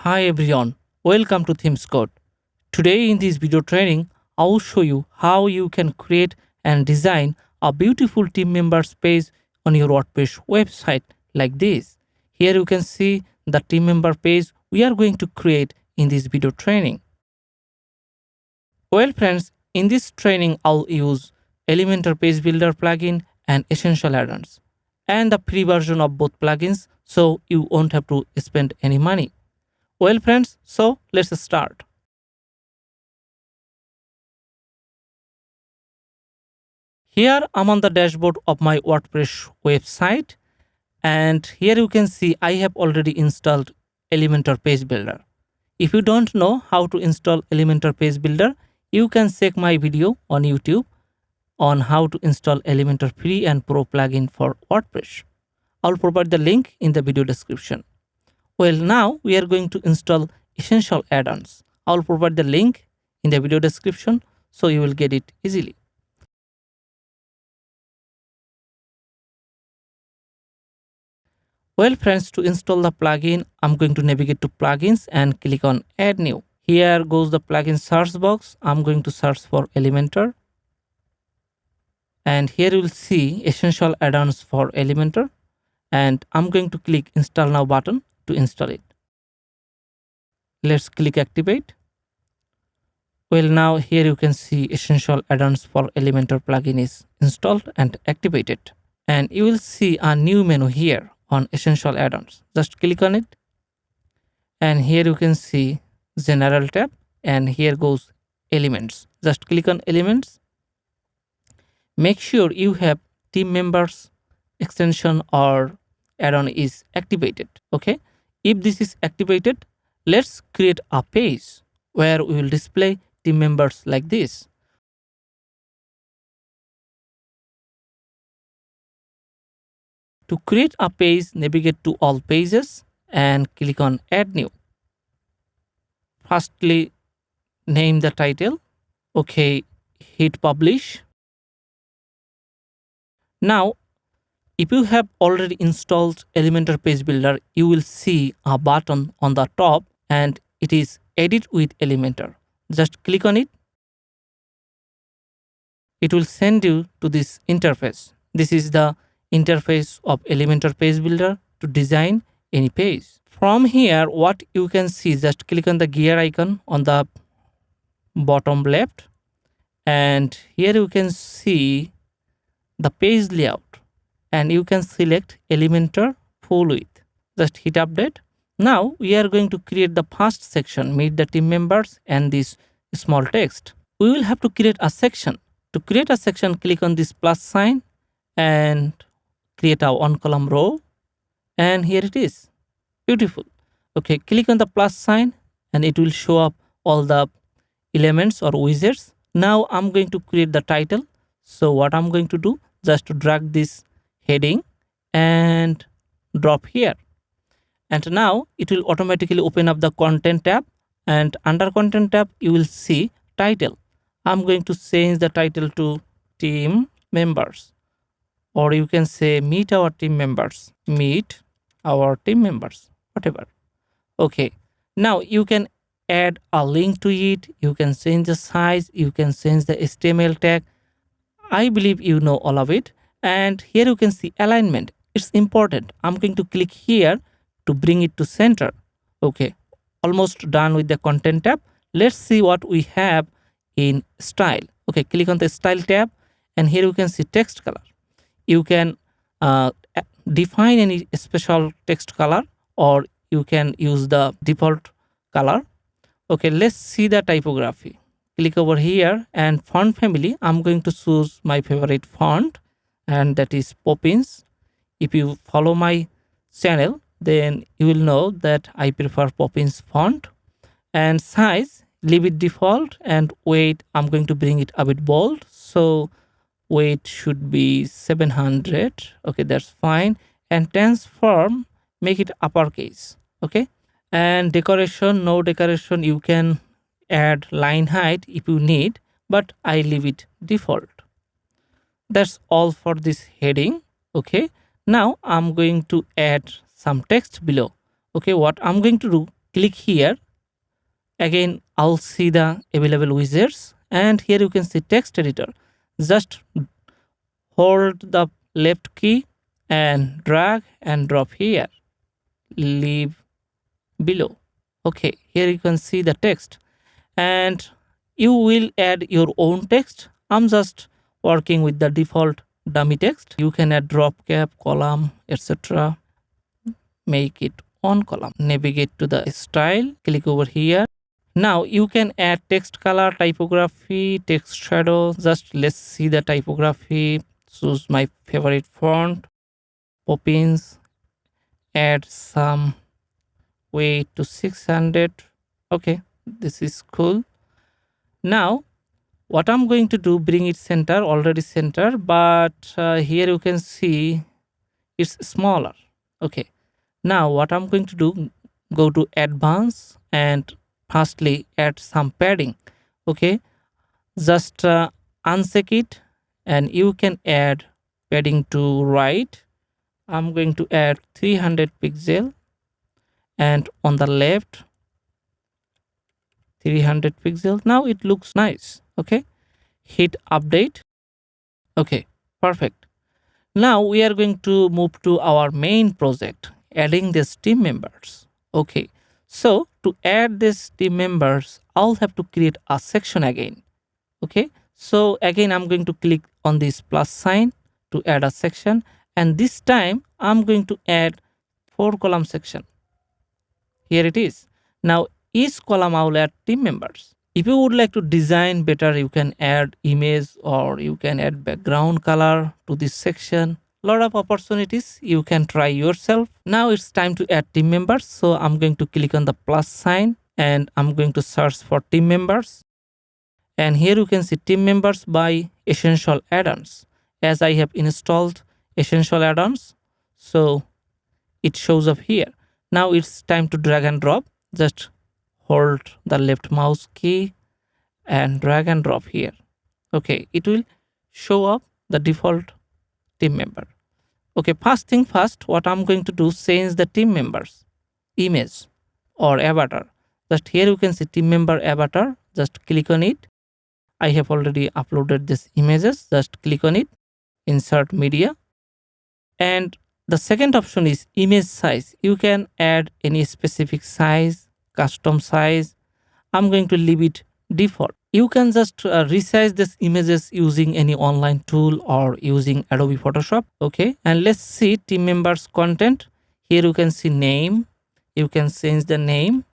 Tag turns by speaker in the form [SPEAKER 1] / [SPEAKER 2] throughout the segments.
[SPEAKER 1] Hi everyone, welcome to Themes Code. Today in this video training, I will show you how you can create and design a beautiful team members page on your WordPress website like this. Here you can see the team member page we are going to create in this video training. Well friends, in this training I'll use Elementor Page Builder plugin and Essential Addons and the free version of both plugins, so you won't have to spend any money. Well friends, so let's start. Here I'm on the dashboard of my WordPress website, and here you can see I have already installed Elementor Page Builder. If you don't know how to install Elementor Page Builder, you can check my video on YouTube on how to install Elementor free and pro plugin for WordPress. I'll provide the link in the video description. Well, now we are going to install Essential Addons. I'll provide the link in the video description so you will get it easily. Well friends, to install the plugin, I'm going to navigate to plugins and click on add new. Here goes the plugin search box. I'm going to search for Elementor. And here you will see Essential Addons for Elementor. And I'm going to click install now button to install it. Let's click activate. Well, now here you can see Essential Addons for Elementor plugin is installed and activated. And you will see a new menu here on Essential Addons. Just click on it. And here you can see General tab. And here goes Elements. Just click on Elements. Make sure you have team members extension or add-on is activated. Okay. If this is activated, let's create a page where we will display team members like this. To create a page, navigate to all pages and click on add new. Firstly, name the title. Okay, hit publish. Now, if you have already installed Elementor Page Builder, you will see a button on the top and it is Edit with Elementor. Just click on it. It will send you to this interface. This is the interface of Elementor Page Builder to design any page. From here, what you can see, just click on the gear icon on the bottom left. And here you can see the page layout. And you can select Elementor full width. Just hit update. Now we are going to create the first section, meet the team members and this small text. We will have to create a section. To create a section, click on this plus sign and create a one column row. And here it is. Beautiful. Okay, click on the plus sign and it will show up all the elements or widgets. Now I'm going to create the title. So what I'm going to do, just to drag this heading and drop here. And now it will automatically open up the content tab, and under content tab you will see title. I'm going to change the title to team members, or you can say meet our team members, whatever. Okay, now you can add a link to it. You can change the size, you can change the HTML tag. I believe you know all of it. And here you can see alignment. It's important. I'm going to click here to bring it to center. Okay, almost done with the content tab. Let's see what we have in style. Okay, click on the style tab and here you can see text color. You can define any special text color or you can use the default color. Okay, let's see the typography. Click over here and font family. I'm going to choose my favorite font, and that is Poppins. If you follow my channel, then you will know that I prefer Poppins font. And size, leave it default, and weight, I'm going to bring it a bit bold. So weight should be 700. Okay, that's fine. And transform, make it uppercase. Okay. And decoration, no decoration. You can add line height if you need, but I leave it default. That's all for this heading. Okay, now I'm going to add some text below. Okay, what I'm going to do, click here, again I'll see the available widgets, and here you can see text editor. Just hold the left key and drag and drop here, leave below. Okay, here you can see the text, and you will add your own text. I'm just working with the default dummy text. You can add drop cap, column, etc. Make it on column. Navigate to the style, click over here. Now you can add text color, typography, text shadow. Just let's see the typography. Choose my favorite font, Poppins. Add some weight to 600. Okay, this is cool. Now what I'm going to do, bring it center, already center, but here you can see it's smaller. Okay, now what I'm going to do, go to advanced and firstly add some padding. Okay, just uncheck it and you can add padding to right. I'm going to add 300 pixel, and on the left 300 pixel. Now it looks nice. Okay, hit update. Okay, perfect. Now we are going to move to our main project, adding these team members. Okay, so to add these team members, I'll have to create a section again. Okay, so again I'm going to click on this plus sign to add a section, and this time I'm going to add 4-column section. Here it is. Now each column I will add team members. If you would like to design better, you can add image or you can add background color to this section. Lot of opportunities, you can try yourself. Now it's time to add team members. So I'm going to click on the plus sign and I'm going to search for team members. And here you can see team members by Essential Addons. As I have installed Essential Addons, so it shows up here. Now it's time to drag and drop. Just hold the left mouse key and drag and drop here. Okay, it will show up the default team member. Okay, first thing first, what I'm going to do, change the team members image or avatar. Just here you can see team member avatar. Just click on it. I have already uploaded these images. Just click on it, insert media, and the second option is image size. You can add any specific size, custom size. I'm going to leave it default. You can just resize these images using any online tool or using Adobe Photoshop. Okay, and let's see team members content. Here you can see name. You can change the name,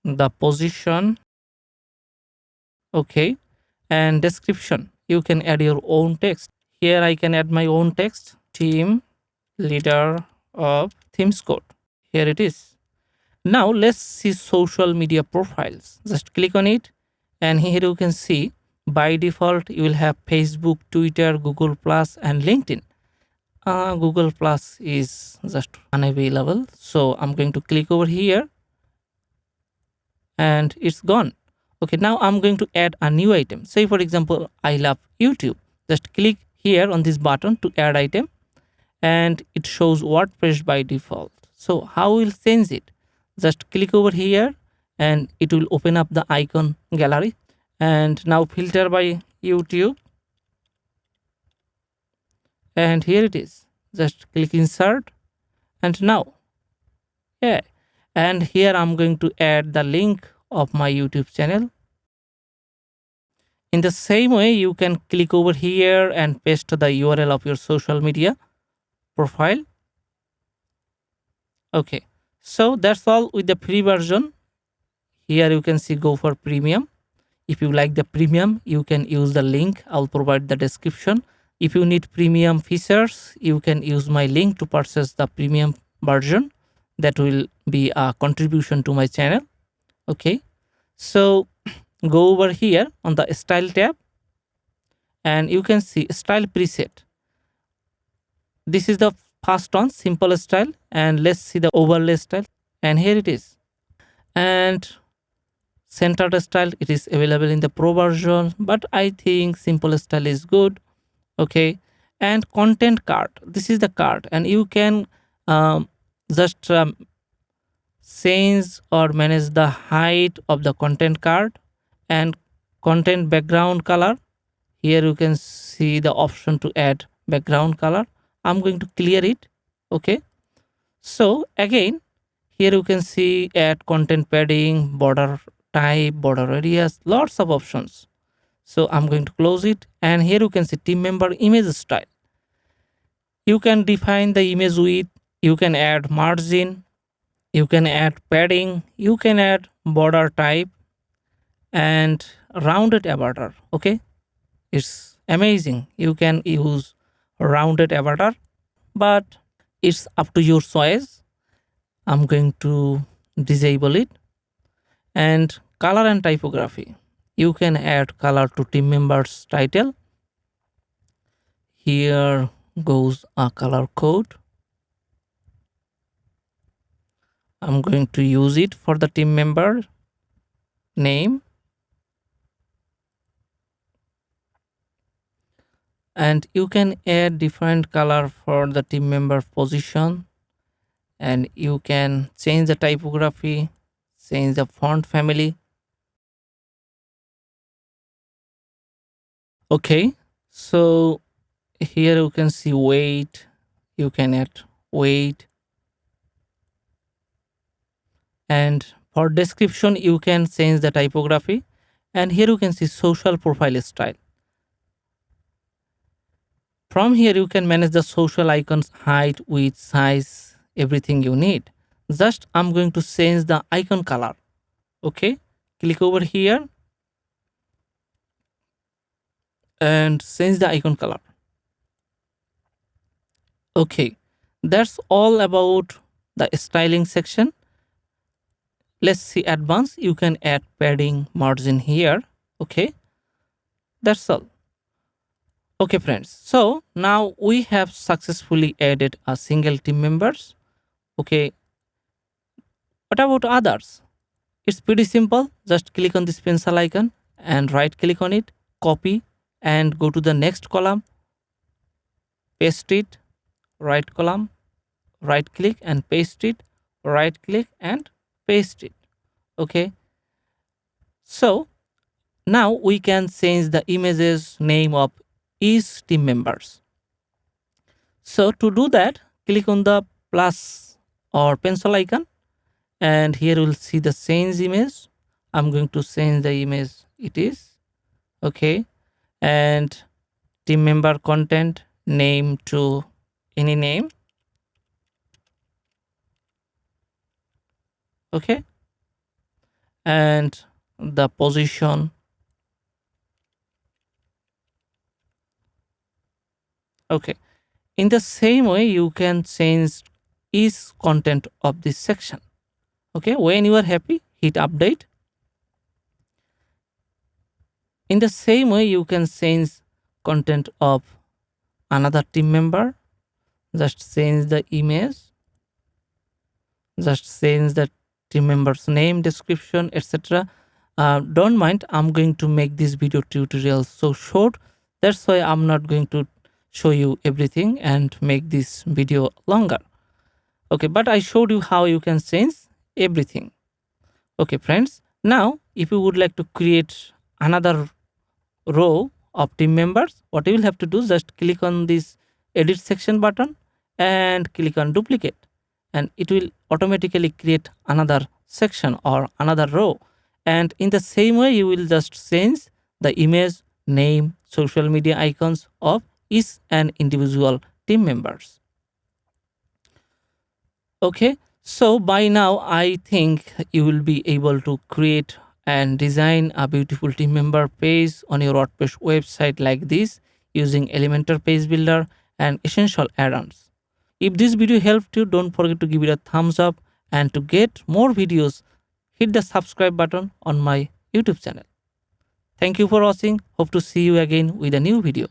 [SPEAKER 1] the position. Okay, and description. You can add your own text. Here I can add my own text. Team leader of themes code. Here it is. Now let's see social media profiles. Just click on it and here you can see by default you will have Facebook, Twitter, Google Plus and LinkedIn. Google Plus is just unavailable. So I'm going to click over here and it's gone. Okay, now I'm going to add a new item. Say for example, I love YouTube. Just click here on this button to add item and it shows WordPress by default. So how we'll change it? Just click over here and it will open up the icon gallery, and now filter by YouTube, and here it is. Just click insert and now and here I'm going to add the link of my YouTube channel. In the same way you can click over here and paste the URL of your social media profile. Okay, so that's all with the free version. Here you can see go for premium. If you like the premium, you can use the link. I'll provide the description. If you need premium features, you can use my link to purchase the premium version. That will be a contribution to my channel. Okay, so go over here on the style tab and you can see style preset. This is the first one, simple style, and let's see the overlay style, and here it is. And centered style, it is available in the pro version, but I think simple style is good. Okay, and content card, this is the card, and you can just change or manage the height of the content card and content background color. Here you can see the option to add background color. I'm going to clear it. Okay. So again, here you can see add content padding, border type, border radius, lots of options. So I'm going to close it, and here you can see team member image style. You can define the image width, you can add margin, you can add padding, you can add border type and rounded avatar. Okay, it's amazing. You can use rounded avatar, but it's up to your choice. I'm going to disable it. And color and typography, you can add color to team members title. Here goes a color code. I'm going to use it for the team member name. And you can add different color for the team member position, and you can change the typography, change the font family. Okay, so here you can see weight, you can add weight, and for description you can change the typography. And here you can see social profile style. From here you can manage the social icons height, width, size, everything you need. Just I'm going to change the icon color. Okay, click over here and change the icon color. Okay, that's all about the styling section. Let's see advanced. You can add padding, margin here. Okay, that's all. Okay friends, so now we have successfully added a single team members. Okay, what about others? It's pretty simple. Just click on this pencil icon and right click on it, copy and go to the next column, paste it, right column, right click and paste it, right click and paste it. Okay, so now we can change the images name of each team members. So to do that, click on the plus or pencil icon, and here we'll see the change image. I'm going to change the image. It is okay, and team member content name to any name. Okay, and the position. Okay, in the same way you can change each content of this section. Okay, when you are happy, hit update. In the same way you can change content of another team member. Just change the image, just change the team member's name, description, etc. Don't mind, I'm going to make this video tutorial so short. That's why I'm not going to show you everything and make this video longer. Okay, but I showed you how you can change everything. Okay friends, now if you would like to create another row of team members, what you will have to do, just click on this edit section button and click on duplicate, and it will automatically create another section or another row. And in the same way you will just change the image, name, social media icons of each and individual team members. Okay, so by now I think you will be able to create and design a beautiful team member page on your WordPress website like this using Elementor Page Builder and Essential Addons. If this video helped you, don't forget to give it a thumbs up, and to get more videos, hit the subscribe button on my YouTube channel. Thank you for watching. Hope to see you again with a new video.